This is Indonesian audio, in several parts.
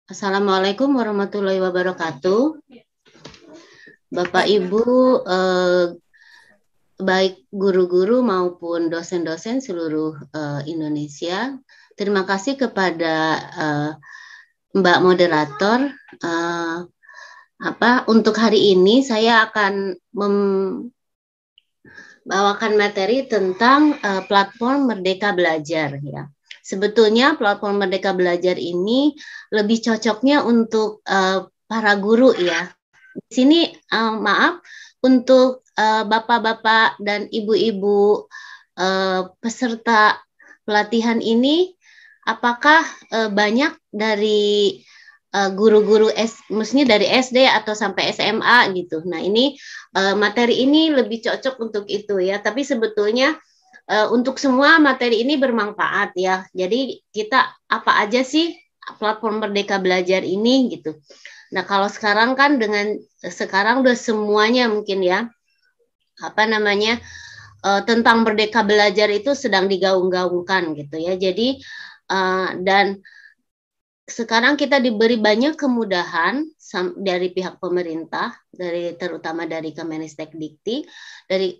Assalamualaikum warahmatullahi wabarakatuh. Bapak Ibu, baik guru-guru maupun dosen-dosen seluruh Indonesia. Terima kasih kepada Mbak Moderator. Untuk hari ini saya akan membawakan materi tentang platform Merdeka Belajar, ya. Sebetulnya platform Merdeka Belajar ini lebih cocoknya untuk para guru, ya. Di sini maaf untuk bapak-bapak dan ibu-ibu peserta pelatihan ini, apakah banyak dari guru-guru maksudnya dari SD atau sampai SMA gitu. Nah, ini materi ini lebih cocok untuk itu, ya. Tapi sebetulnya untuk semua materi ini bermanfaat, ya. Jadi kita apa aja sih platform Merdeka Belajar ini gitu. Nah, kalau sekarang kan sekarang udah semuanya mungkin, ya, tentang Merdeka Belajar itu sedang digaung-gaungkan gitu, ya. Jadi dan sekarang kita diberi banyak kemudahan dari pihak pemerintah, terutama dari Kemendikti, dari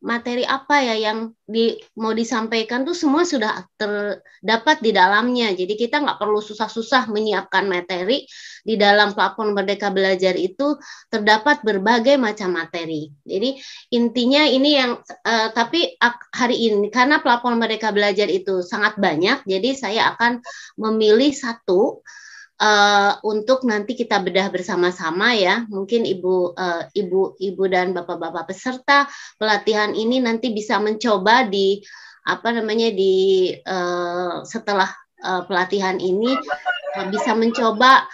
materi apa ya yang mau disampaikan tuh semua sudah terdapat di dalamnya. Jadi kita nggak perlu susah-susah menyiapkan materi. Di dalam platform Merdeka Belajar itu terdapat berbagai macam materi. Jadi intinya ini tapi hari ini karena platform Merdeka Belajar itu sangat banyak, jadi saya akan memilih satu untuk nanti kita bedah bersama-sama, ya. Mungkin ibu dan bapak-bapak peserta pelatihan ini nanti bisa mencoba setelah pelatihan ini bisa mencoba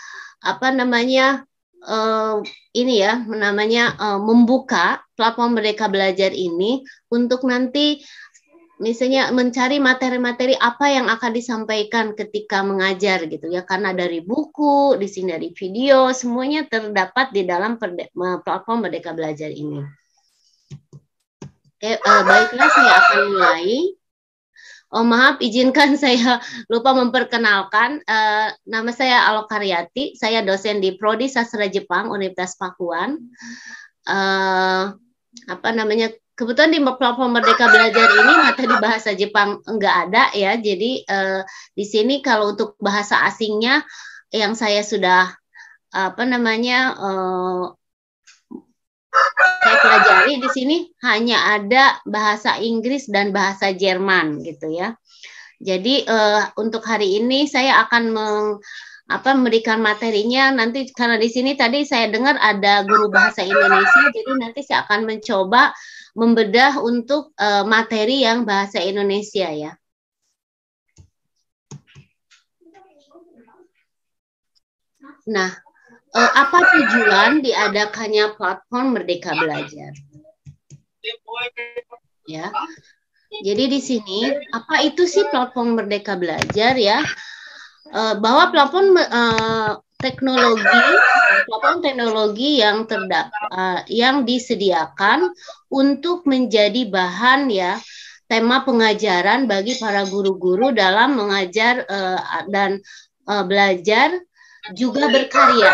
membuka platform Merdeka Belajar ini untuk nanti misalnya mencari materi-materi apa yang akan disampaikan ketika mengajar gitu, ya, karena dari buku, di sini dari video, semuanya terdapat di dalam platform Merdeka Belajar ini. Oke, baiklah, saya akan mulai. Oh, maaf, izinkan saya lupa memperkenalkan. Nama saya Alok Haryati, saya dosen di Prodi Sastra Jepang Universitas Pakuan. Kebetulan di platform Merdeka Belajar ini materi bahasa Jepang enggak ada, ya. Jadi di sini kalau untuk bahasa asingnya yang saya sudah saya pelajari di sini hanya ada bahasa Inggris dan bahasa Jerman gitu, ya. Jadi untuk hari ini saya akan memberikan materinya nanti, karena di sini tadi saya dengar ada guru bahasa Indonesia, jadi nanti saya akan mencoba membedah untuk materi yang bahasa Indonesia, ya. Nah, apa tujuan diadakannya platform Merdeka Belajar? Ya. Jadi di sini apa itu sih platform Merdeka Belajar, ya? Bahwa platform teknologi yang disediakan untuk menjadi bahan, ya, tema pengajaran bagi para guru-guru dalam mengajar dan belajar juga berkarya.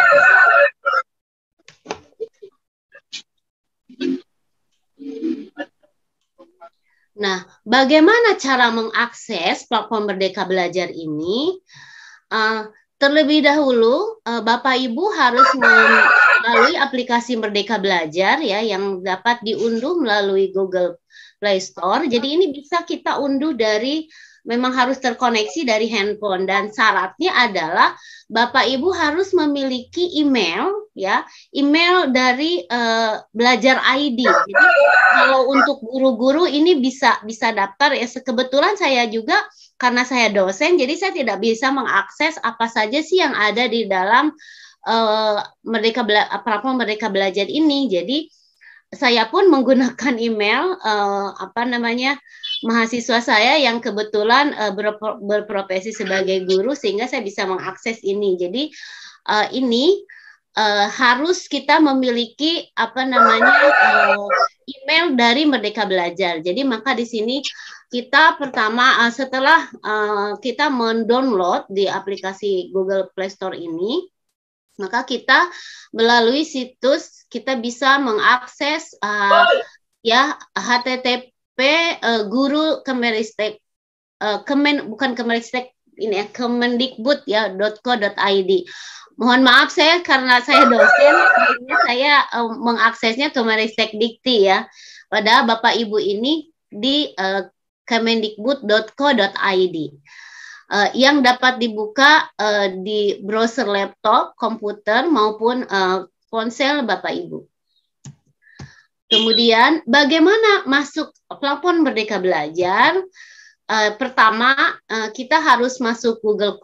Nah, bagaimana cara mengakses platform Merdeka Belajar ini? Terlebih dahulu, Bapak Ibu harus melalui aplikasi Merdeka Belajar, ya, yang dapat diunduh melalui Google Play Store. Jadi ini bisa kita unduh memang harus terkoneksi dari handphone, dan syaratnya adalah Bapak Ibu harus memiliki email, ya, email dari Belajar ID. Jadi kalau untuk guru-guru ini bisa daftar, ya. Kebetulan saya juga karena saya dosen, jadi saya tidak bisa mengakses apa saja sih yang ada di dalam platform Merdeka Belajar ini. Jadi saya pun menggunakan email mahasiswa saya yang kebetulan berprofesi sebagai guru, sehingga saya bisa mengakses ini. Jadi ini harus kita memiliki email dari Merdeka Belajar. Jadi maka di sini kita pertama setelah kita mendownload di aplikasi Google Play Store ini, maka kita melalui situs kita bisa mengakses ya HTTP guru Kemenristek bukan Kemenristek ini ya, Kemendikbud ya .co.id. Mohon maaf saya karena saya dosen, saya mengaksesnya Kemenristek Dikti ya. Padahal Bapak Ibu ini di kemendikbud.co.id yang dapat dibuka di browser laptop, komputer maupun ponsel Bapak Ibu. Kemudian bagaimana masuk platform Merdeka Belajar? Pertama kita harus masuk Google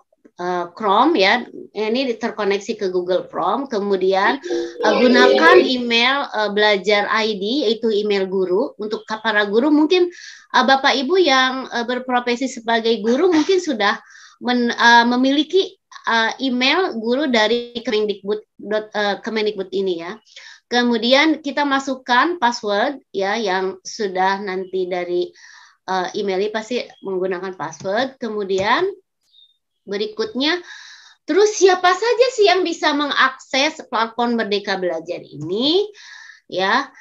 Chrome ya, ini terkoneksi ke Google Chrome, kemudian gunakan email belajar ID yaitu email guru. Untuk para guru mungkin Bapak Ibu yang berprofesi sebagai guru mungkin sudah memiliki email guru dari Kemendikbud ini ya. Kemudian kita masukkan password ya yang sudah nanti dari email ini pasti menggunakan password. Kemudian berikutnya, terus siapa saja sih yang bisa mengakses platform Merdeka Belajar ini? Ya,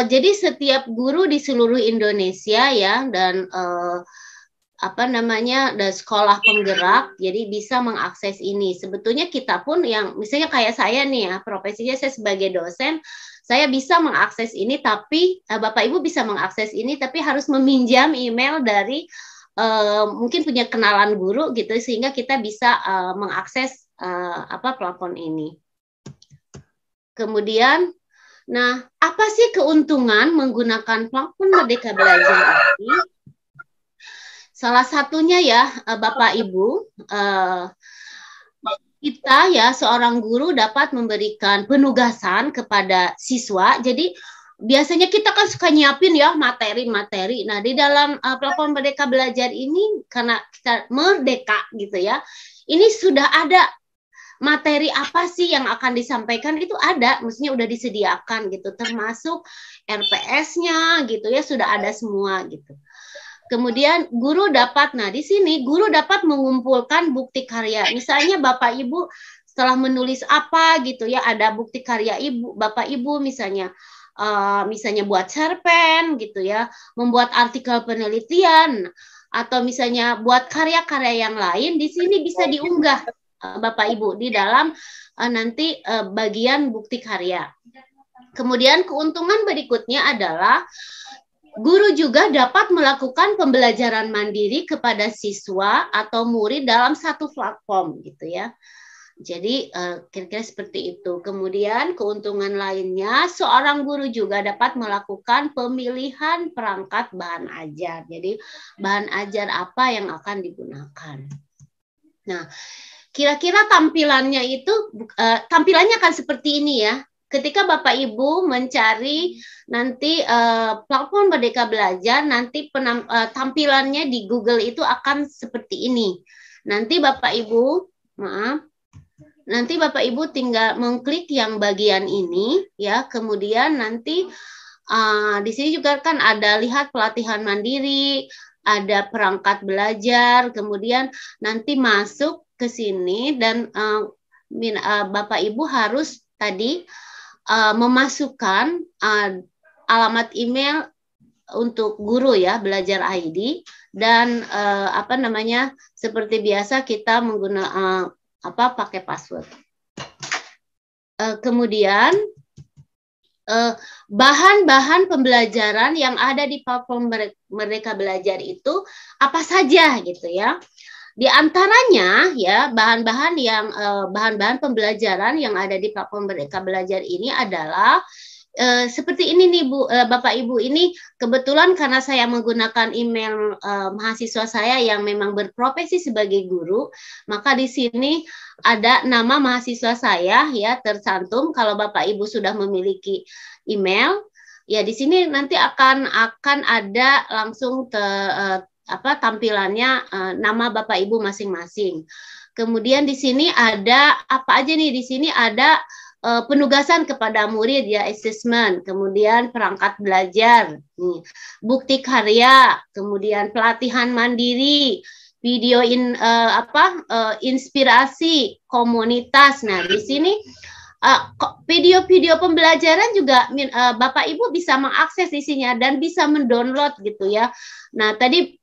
jadi setiap guru di seluruh Indonesia ya dan dan sekolah penggerak, jadi bisa mengakses ini. Sebetulnya kita pun yang misalnya kayak saya nih ya, profesinya saya sebagai dosen, saya bisa mengakses ini, tapi Bapak Ibu bisa mengakses ini, tapi harus meminjam email dari mungkin punya kenalan guru gitu sehingga kita bisa mengakses platform ini. Kemudian, nah apa sih keuntungan menggunakan platform Merdeka Belajar ini? Salah satunya ya Bapak Ibu, kita ya seorang guru dapat memberikan penugasan kepada siswa. Jadi biasanya kita kan suka nyiapin ya materi-materi. Nah, di dalam platform Merdeka Belajar ini karena kita merdeka gitu ya. Ini sudah ada materi apa sih yang akan disampaikan itu ada, maksudnya udah disediakan gitu, termasuk RPS-nya gitu ya, sudah ada semua gitu. Kemudian guru dapat, nah di sini guru dapat mengumpulkan bukti karya. Misalnya Bapak Ibu setelah menulis apa gitu ya, ada bukti karya Bapak Ibu misalnya buat cerpen gitu ya, membuat artikel penelitian, atau misalnya buat karya-karya yang lain, di sini bisa diunggah Bapak Ibu di dalam nanti bagian bukti karya. Kemudian keuntungan berikutnya adalah guru juga dapat melakukan pembelajaran mandiri kepada siswa atau murid dalam satu platform gitu ya. Jadi kira-kira seperti itu. Kemudian keuntungan lainnya, seorang guru juga dapat melakukan pemilihan perangkat bahan ajar. Jadi bahan ajar apa yang akan digunakan. Nah, kira-kira tampilannya itu, tampilannya akan seperti ini ya. Ketika Bapak Ibu mencari nanti platform Merdeka Belajar, nanti tampilannya di Google itu akan seperti ini. Nanti Bapak Ibu tinggal mengklik yang bagian ini ya, kemudian nanti di sini juga kan ada lihat pelatihan mandiri, ada perangkat belajar, kemudian nanti masuk ke sini dan Bapak Ibu harus tadi memasukkan alamat email untuk guru ya, belajar ID, dan seperti biasa kita menggunakan pakai password. Kemudian bahan-bahan pembelajaran yang ada di platform Merdeka Belajar itu apa saja gitu ya. Di antaranya ya bahan-bahan pembelajaran yang ada di platform Merdeka Belajar ini adalah seperti ini nih Bapak Ibu, ini kebetulan karena saya menggunakan email mahasiswa saya yang memang berprofesi sebagai guru, maka di sini ada nama mahasiswa saya ya tercantum. Kalau Bapak Ibu sudah memiliki email, ya di sini nanti akan ada langsung tampilannya nama Bapak Ibu masing-masing. Kemudian di sini ada apa aja nih? Di sini ada penugasan kepada murid ya, assessment, kemudian perangkat belajar, nih, bukti karya, kemudian pelatihan mandiri, video inspirasi komunitas. Nah, di sini video-video pembelajaran juga Bapak Ibu bisa mengakses isinya dan bisa mendownload gitu ya. Nah, tadi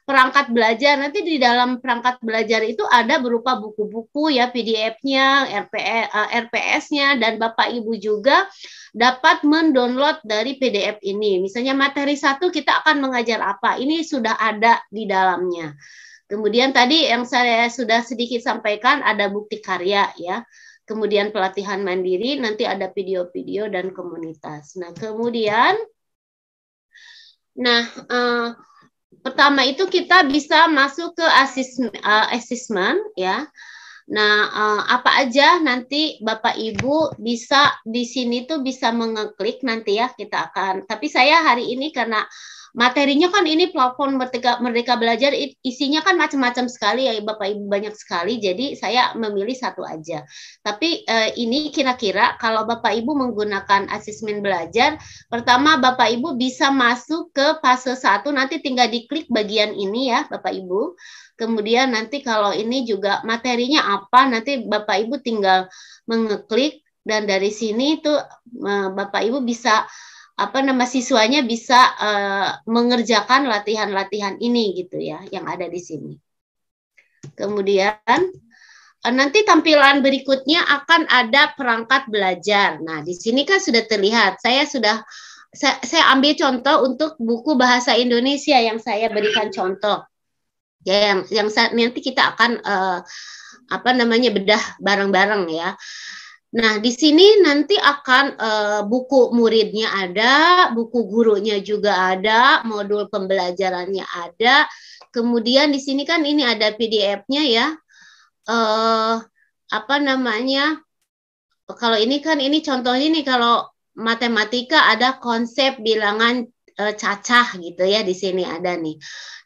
perangkat belajar, nanti di dalam perangkat belajar itu ada berupa buku-buku ya, PDF-nya, RPS-nya, dan Bapak Ibu juga dapat mendownload dari PDF ini. Misalnya materi 1 kita akan mengajar apa, ini sudah ada di dalamnya. Kemudian tadi yang saya sudah sedikit sampaikan, ada bukti karya ya. Kemudian pelatihan mandiri, nanti ada video-video dan komunitas. Nah, kemudian pertama itu kita bisa masuk ke assessment ya. Nah, apa aja nanti Bapak Ibu bisa di sini tuh bisa mengeklik nanti ya, kita akan. Tapi saya hari ini karena materinya kan ini platform Merdeka Belajar, isinya kan macam-macam sekali ya Bapak Ibu, banyak sekali, jadi saya memilih satu aja. Tapi ini kira-kira kalau Bapak Ibu menggunakan asesmen belajar, pertama Bapak Ibu bisa masuk ke fase 1, nanti tinggal diklik bagian ini ya Bapak Ibu. Kemudian nanti kalau ini juga materinya apa, nanti Bapak Ibu tinggal mengeklik, dan dari sini tuh Bapak Ibu bisa siswanya bisa mengerjakan latihan-latihan ini gitu ya, yang ada di sini. Kemudian nanti tampilan berikutnya akan ada perangkat belajar. Nah, di sini kan sudah terlihat. Saya ambil contoh untuk buku bahasa Indonesia yang saya berikan contoh. Ya, yang nanti kita akan bedah bareng-bareng ya. Nah, di sini nanti akan buku muridnya ada, buku gurunya juga ada, modul pembelajarannya ada. Kemudian di sini kan ini ada PDF-nya ya. Kalau ini kan ini contohnya nih, kalau matematika ada konsep bilangan cacah gitu ya, di sini ada nih.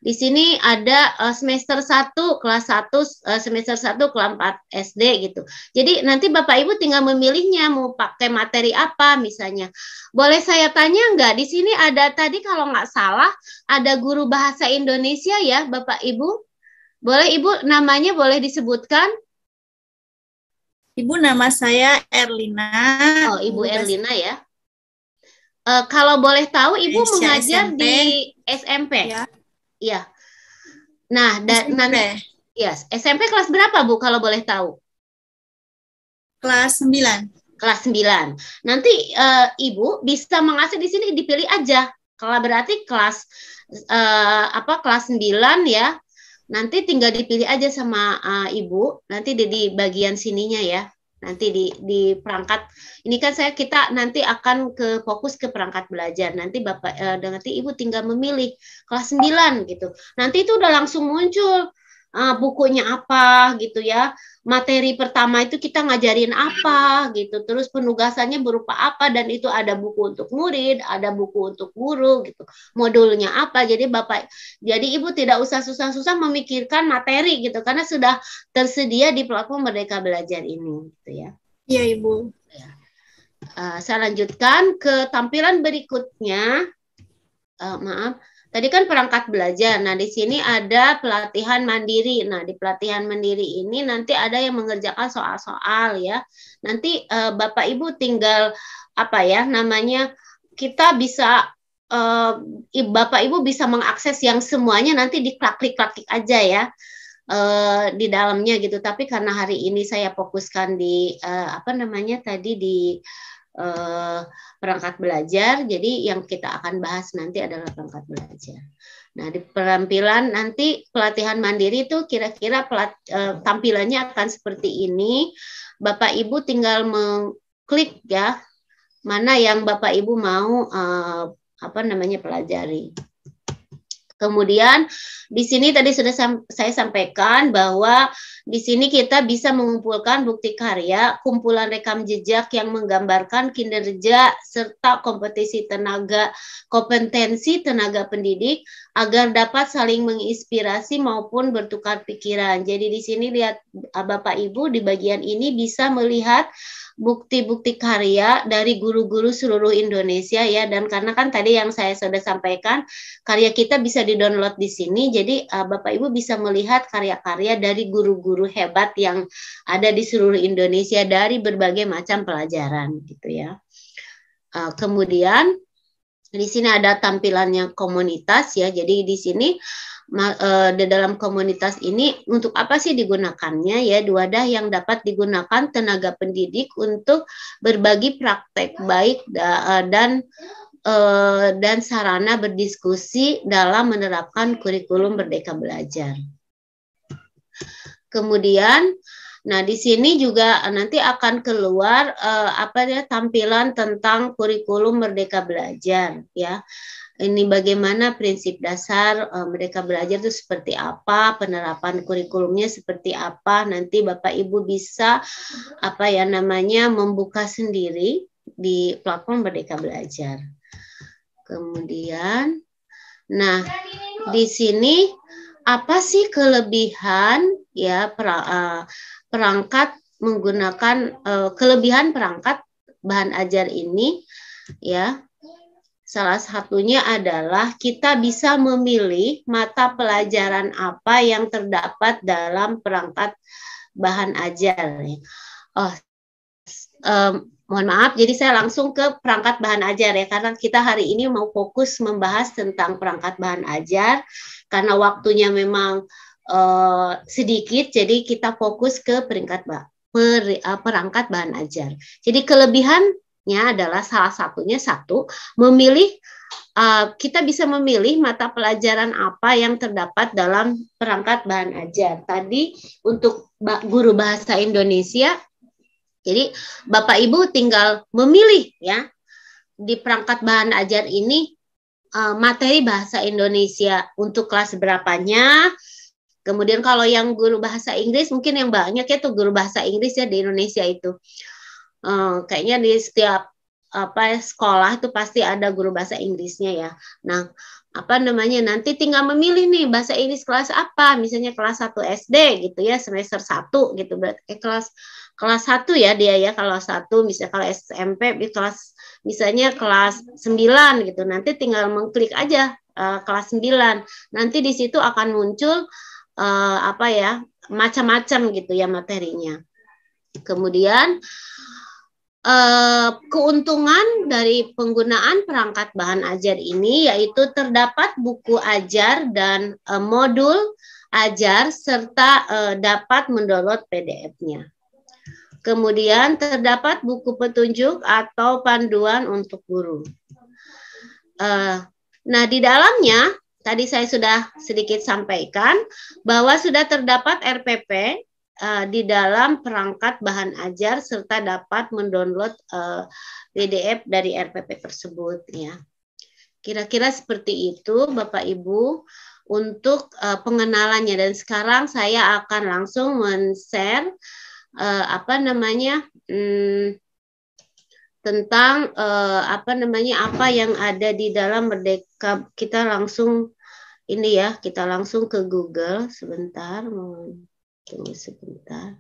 Di sini ada semester 1 kelas 1 semester 1 kelas 4 SD gitu. Jadi nanti Bapak Ibu tinggal memilihnya mau pakai materi apa misalnya. Boleh saya tanya nggak? Di sini ada tadi kalau nggak salah ada guru bahasa Indonesia ya Bapak Ibu. Boleh Ibu namanya boleh disebutkan? Ibu, nama saya Erlina. Oh, Ibu Erlina ya. Kalau boleh tahu Ibu mengajar SMP. Di SMP? Ya. Iya. Nah, nanti ya, SMP kelas berapa Bu kalau boleh tahu? Kelas 9. Kelas 9. Nanti Ibu bisa mengakses di sini, dipilih aja. Kalau berarti kelas kelas 9 ya. Nanti tinggal dipilih aja sama Ibu, nanti di bagian sininya ya. Nanti di perangkat ini kan kita nanti akan fokus ke perangkat belajar. Nanti Bapak nanti Ibu tinggal memilih kelas 9 gitu. Nanti itu udah langsung muncul bukunya apa gitu ya. Materi pertama itu kita ngajarin apa gitu. Terus penugasannya berupa apa, dan itu ada buku untuk murid, ada buku untuk guru gitu. Modulnya apa. Jadi Ibu tidak usah susah-susah memikirkan materi gitu, karena sudah tersedia di platform Merdeka Belajar ini gitu ya. Iya, Ibu. Saya lanjutkan ke tampilan berikutnya. Maaf. Tadi kan perangkat belajar. Nah, di sini ada pelatihan mandiri. Nah, di pelatihan mandiri ini nanti ada yang mengerjakan soal-soal ya. Nanti Bapak Ibu tinggal kita bisa Bapak Ibu bisa mengakses yang semuanya, nanti diklik-klik aja ya di dalamnya gitu. Tapi karena hari ini saya fokuskan di perangkat belajar, jadi yang kita akan bahas nanti adalah perangkat belajar. Nah, di penampilan nanti pelatihan mandiri itu kira-kira tampilannya akan seperti ini. Bapak Ibu tinggal mengklik ya, mana yang Bapak Ibu mau pelajari. Kemudian di sini tadi sudah saya sampaikan bahwa di sini kita bisa mengumpulkan bukti karya, kumpulan rekam jejak yang menggambarkan kinerja serta kompetensi tenaga pendidik, agar dapat saling menginspirasi maupun bertukar pikiran. Jadi di sini lihat Bapak Ibu di bagian ini bisa melihat bukti-bukti karya dari guru-guru seluruh Indonesia ya, dan karena kan tadi yang saya sudah sampaikan karya kita bisa di-download di sini, jadi Bapak Ibu bisa melihat karya-karya dari guru-guru hebat yang ada di seluruh Indonesia dari berbagai macam pelajaran gitu ya. Kemudian di sini ada tampilannya komunitas ya. Jadi di sini di dalam komunitas ini untuk apa sih digunakannya ya? Wadah yang dapat digunakan tenaga pendidik untuk berbagi praktek baik dan sarana berdiskusi dalam menerapkan kurikulum Merdeka Belajar. Kemudian nah, di sini juga nanti akan keluar tampilan tentang kurikulum Merdeka Belajar ya. Ini bagaimana prinsip dasar Merdeka Belajar itu seperti apa, penerapan kurikulumnya seperti apa. Nanti Bapak Ibu bisa membuka sendiri di platform Merdeka Belajar. Kemudian nah, di sini apa sih kelebihan ya perangkat menggunakan kelebihan perangkat bahan ajar ini ya? Salah satunya adalah kita bisa memilih mata pelajaran apa yang terdapat dalam perangkat bahan ajar. Mohon maaf, jadi saya langsung ke perangkat bahan ajar ya, karena kita hari ini mau fokus membahas tentang perangkat bahan ajar karena waktunya memang sedikit, jadi kita fokus ke perangkat bahan ajar. Jadi kelebihannya adalah salah satunya memilih kita bisa memilih mata pelajaran apa yang terdapat dalam perangkat bahan ajar. Tadi untuk guru bahasa Indonesia, jadi Bapak Ibu tinggal memilih ya di perangkat bahan ajar ini materi bahasa Indonesia untuk kelas berapanya. Kemudian kalau yang guru bahasa Inggris mungkin yang banyak ya tuh guru bahasa Inggris ya di Indonesia itu. Kayaknya di setiap sekolah itu pasti ada guru bahasa Inggrisnya ya. Nah, nanti tinggal memilih nih bahasa Inggris kelas apa, misalnya kelas 1 SD gitu ya, semester 1 gitu, berarti kelas 1 ya dia ya, kalau 1 misalnya kalau SMP di kelas misalnya kelas 9 gitu. Nanti tinggal mengklik aja kelas 9. Nanti di situ akan muncul macam-macam gitu ya materinya. Kemudian keuntungan dari penggunaan perangkat bahan ajar ini yaitu terdapat buku ajar dan modul ajar serta dapat mendownload PDF-nya. Kemudian terdapat buku petunjuk atau panduan untuk guru. Nah, di dalamnya tadi saya sudah sedikit sampaikan bahwa sudah terdapat RPP di dalam perangkat bahan ajar serta dapat mendownload PDF dari RPP tersebut ya. Kira-kira seperti itu Bapak Ibu untuk pengenalannya, dan sekarang saya akan langsung men-share tentang apa yang ada di dalam Merdeka. Kita langsung ini ya, kita langsung ke Google sebentar. Tunggu sebentar.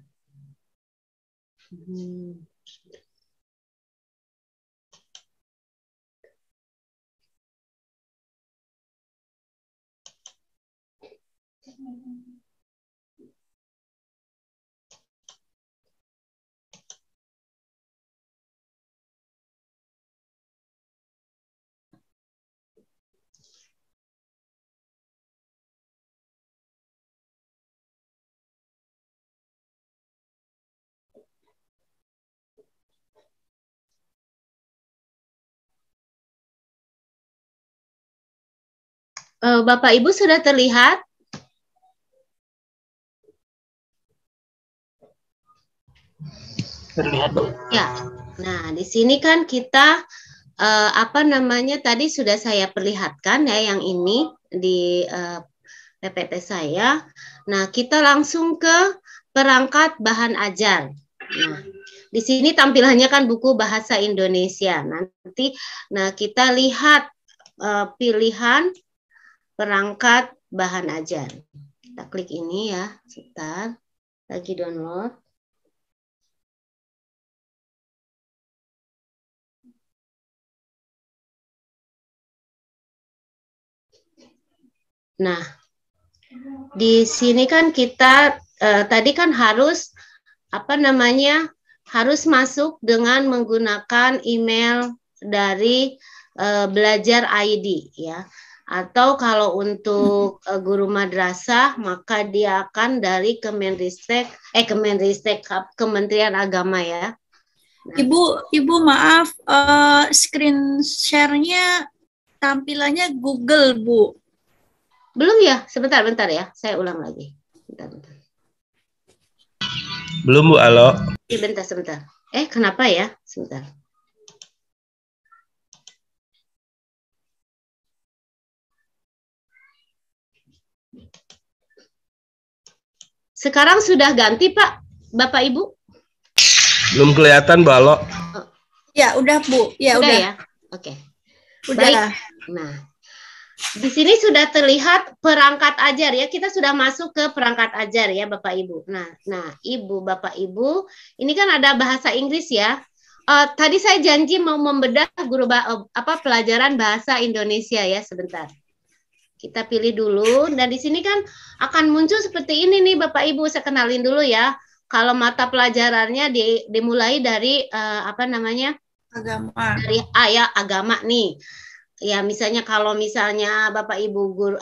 Bapak Ibu sudah terlihat? Terlihat, Bu. Ya. Nah, di sini kan kita tadi sudah saya perlihatkan ya yang ini di PPT saya. Nah, kita langsung ke perangkat bahan ajar. Nah, di sini tampilannya kan buku bahasa Indonesia. Nah, kita lihat pilihan perangkat bahan ajar. Kita klik ini ya, sebentar. Lagi download. Nah, di sini kan kita tadi kan harus harus masuk dengan menggunakan email dari Belajar ID ya. Atau kalau untuk guru madrasah maka dia akan dari Kementerian Agama ya. Nah. Ibu maaf, screen share-nya tampilannya Google, Bu. Belum ya? Sebentar ya. Saya ulang lagi. Bentar. Belum, Bu. Halo. Sebentar. Kenapa ya? Sebentar. Sekarang sudah ganti, Pak, Bapak Ibu? Belum kelihatan, Bu. Halo. Ya, udah, Bu. Ya, udah. Ya? Oke. Udah. Baik. Nah, di sini sudah terlihat perangkat ajar ya. Kita sudah masuk ke perangkat ajar ya, Bapak Ibu. Nah, Ibu, Bapak Ibu, ini kan ada bahasa Inggris ya. Tadi saya janji mau membedah pelajaran bahasa Indonesia ya, sebentar. Kita pilih dulu dan di sini kan akan muncul seperti ini nih, Bapak Ibu. Saya kenalin dulu ya. Kalau mata pelajarannya dimulai dari Agama. Dari agama nih. Ya, misalnya kalau misalnya Bapak Ibu guru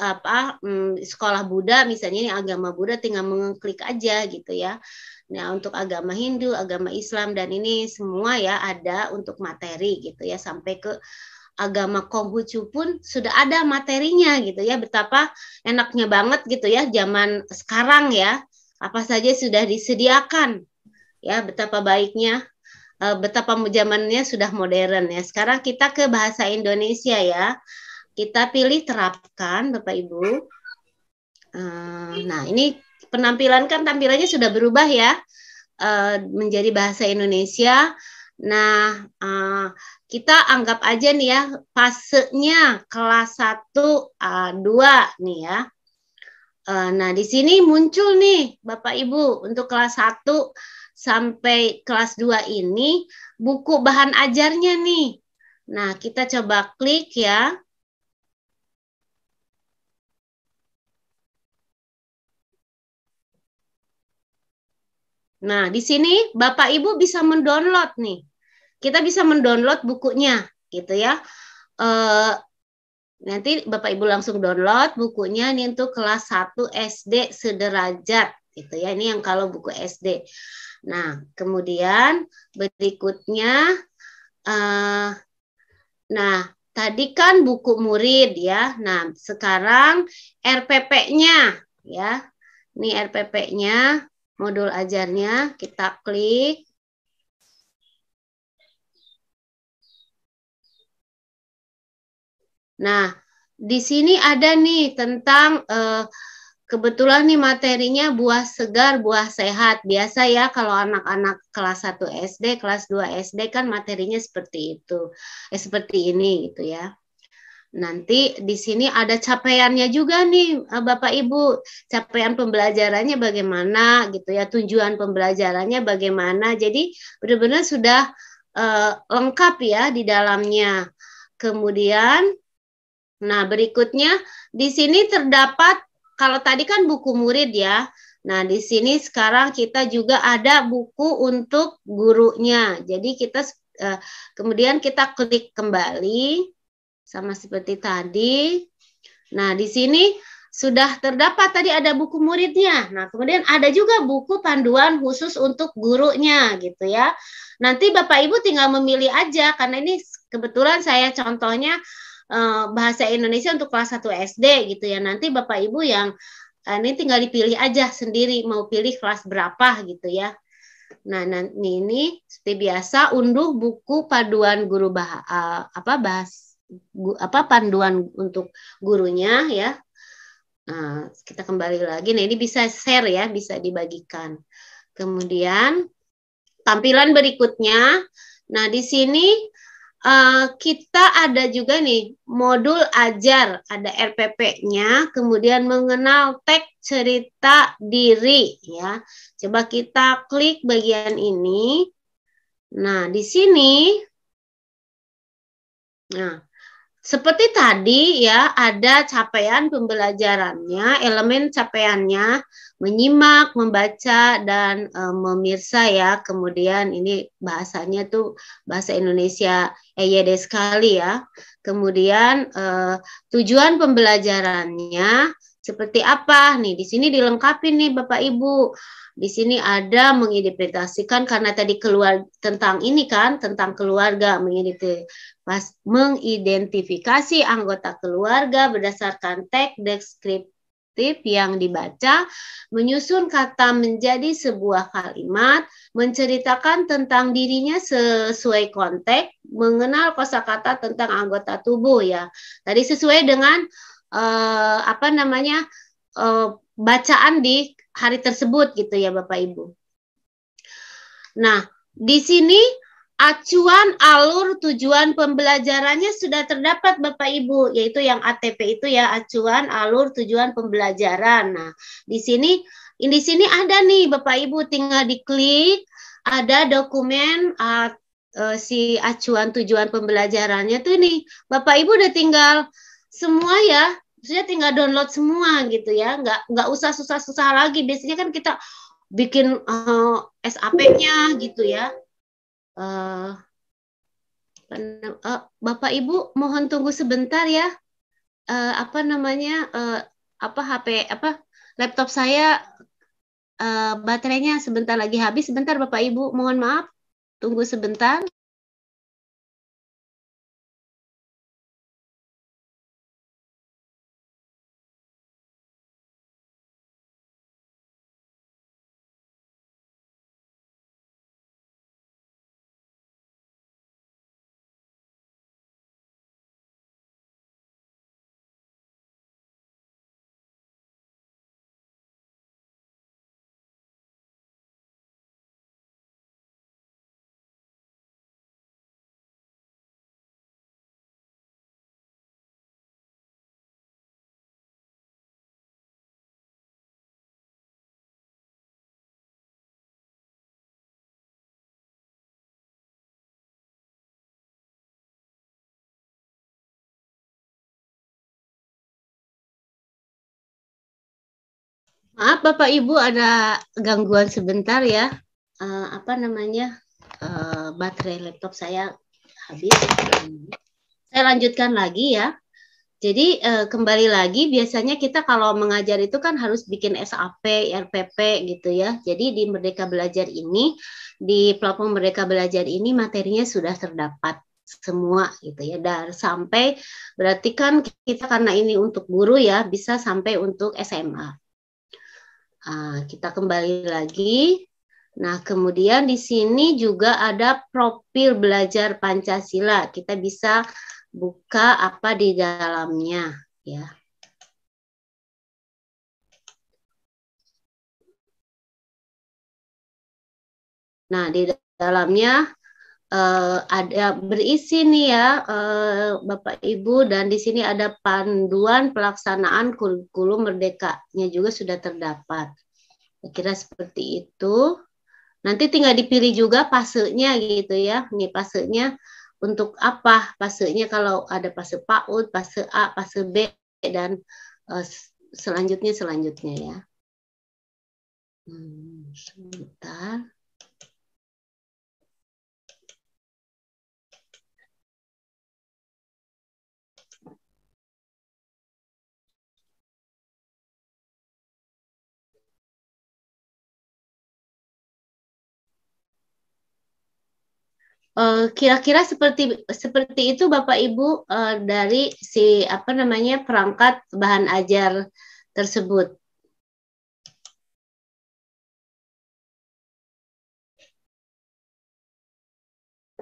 sekolah Buddha, misalnya ini agama Buddha, tinggal mengklik aja gitu ya. Nah, untuk agama Hindu, agama Islam, dan ini semua ya ada untuk materi gitu ya, sampai ke agama Konghucu pun sudah ada materinya gitu ya. Betapa enaknya banget gitu ya zaman sekarang ya, apa saja sudah disediakan ya, betapa baiknya. Betapa zamannya sudah modern ya. Sekarang kita ke bahasa Indonesia ya. Kita pilih terapkan, Bapak Ibu. Nah, ini tampilannya sudah berubah ya, menjadi bahasa Indonesia. Nah, kita anggap aja nih ya, fasenya kelas 1 A2 nih ya. Nah, di sini muncul nih Bapak Ibu untuk kelas 1 sampai kelas 2 ini buku bahan ajarnya nih. Nah, kita coba klik ya. Nah, di sini Bapak Ibu bisa mendownload nih. Kita bisa mendownload bukunya gitu ya. Nanti Bapak Ibu langsung download bukunya nih untuk kelas 1 SD sederajat gitu ya. Ini yang kalau buku SD. Nah, kemudian berikutnya, tadi kan buku murid ya. Nah, sekarang RPP-nya ya. Ini RPP-nya, modul ajarnya, kita klik. Nah, di sini ada nih tentang kebetulan nih materinya buah segar, buah sehat. Biasa ya kalau anak-anak kelas 1 SD, kelas 2 SD kan materinya seperti itu. Seperti ini gitu ya. Nanti di sini ada capaiannya juga nih Bapak Ibu. Capaian pembelajarannya bagaimana gitu ya. Tujuan pembelajarannya bagaimana. Jadi benar-benar sudah lengkap ya di dalamnya. Kemudian berikutnya di sini terdapat, kalau tadi kan buku murid ya. Nah, di sini sekarang kita juga ada buku untuk gurunya. Jadi kita kemudian kita klik kembali sama seperti tadi. Nah, di sini sudah terdapat tadi ada buku muridnya. Nah, kemudian ada juga buku panduan khusus untuk gurunya gitu ya. Nanti Bapak Ibu tinggal memilih aja karena ini kebetulan saya contohnya bahasa Indonesia untuk kelas 1 SD gitu ya. Nanti Bapak Ibu yang ini tinggal dipilih aja sendiri mau pilih kelas berapa gitu ya. Nah, ini seperti biasa unduh buku panduan guru panduan untuk gurunya ya. Nah, kita kembali lagi. Nah, ini bisa share ya, bisa dibagikan. Kemudian tampilan berikutnya. Nah, di sini kita ada juga nih modul ajar, ada RPP-nya, kemudian mengenal teks cerita diri ya. Coba kita klik bagian ini. Nah, di sini, nah, seperti tadi ya, ada capaian pembelajarannya, elemen capaiannya, menyimak, membaca, dan memirsa ya. Kemudian ini bahasanya tuh bahasa Indonesia EYD sekali ya. Kemudian tujuan pembelajarannya seperti apa nih? Di sini dilengkapi nih Bapak Ibu. Di sini ada mengidentifikasikan karena tadi keluar tentang ini kan, tentang keluarga, mengidentifikasi anggota keluarga berdasarkan teks deskriptif yang dibaca, menyusun kata menjadi sebuah kalimat, menceritakan tentang dirinya sesuai konteks, mengenal kosakata tentang anggota tubuh ya. Tadi sesuai dengan bacaan di hari tersebut gitu ya Bapak Ibu. Nah, di sini acuan alur tujuan pembelajarannya sudah terdapat Bapak Ibu, yaitu yang ATP itu ya, acuan alur tujuan pembelajaran. Nah, di sini ada nih Bapak Ibu, tinggal diklik, ada dokumen si acuan tujuan pembelajarannya tuh nih. Bapak Ibu udah tinggal semua ya, maksudnya tinggal download semua gitu ya, nggak usah susah-susah lagi. Biasanya kan kita bikin SAP-nya gitu ya. Bapak Ibu mohon tunggu sebentar ya. Laptop saya baterainya sebentar lagi habis. Sebentar Bapak Ibu, mohon maaf. Tunggu sebentar. Maaf Bapak Ibu ada gangguan sebentar ya. Baterai laptop saya habis. Saya lanjutkan lagi ya. Jadi kembali lagi biasanya kita kalau mengajar itu kan harus bikin SAP, RPP gitu ya. Jadi di Merdeka Belajar ini, di platform Merdeka Belajar ini materinya sudah terdapat semua gitu ya. Dan sampai berarti kan kita karena ini untuk guru ya, bisa sampai untuk SMA. Kita kembali lagi. Nah, kemudian di sini juga ada profil belajar Pancasila. Kita bisa buka apa di dalamnya ya. Nah, di dalamnya ada berisi nih ya Bapak Ibu, dan di sini ada panduan pelaksanaan kurikulum merdekanya juga sudah terdapat. Kira seperti itu. Nanti tinggal dipilih juga fasenya gitu ya. Ini fasenya untuk apa? Fasenya kalau ada fase PAUD, fase A, fase B, dan selanjutnya ya. Sebentar. Kira-kira seperti itu Bapak Ibu dari si perangkat bahan ajar tersebut.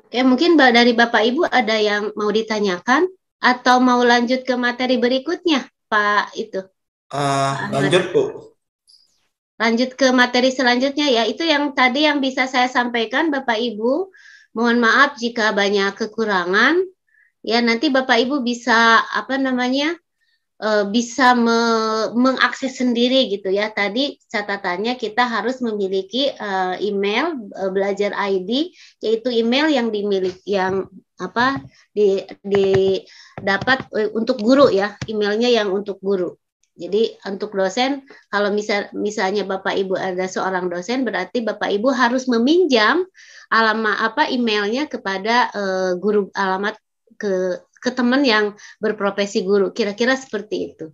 Oke, mungkin dari Bapak Ibu ada yang mau ditanyakan atau mau lanjut ke materi berikutnya, Pak itu? Lanjut, Bu. Lanjut ke materi selanjutnya ya. Itu yang tadi yang bisa saya sampaikan Bapak Ibu. Mohon maaf jika banyak kekurangan. Ya, nanti Bapak Ibu bisa bisa mengakses sendiri gitu ya. Tadi catatannya kita harus memiliki email belajar ID, yaitu email yang didapat untuk guru ya, emailnya yang untuk guru. Jadi untuk dosen, kalau misalnya Bapak Ibu ada seorang dosen, berarti Bapak Ibu harus meminjam emailnya kepada guru, alamat ke teman yang berprofesi guru. Kira-kira seperti itu.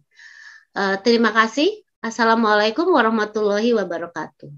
Terima kasih. Assalamualaikum warahmatullahi wabarakatuh.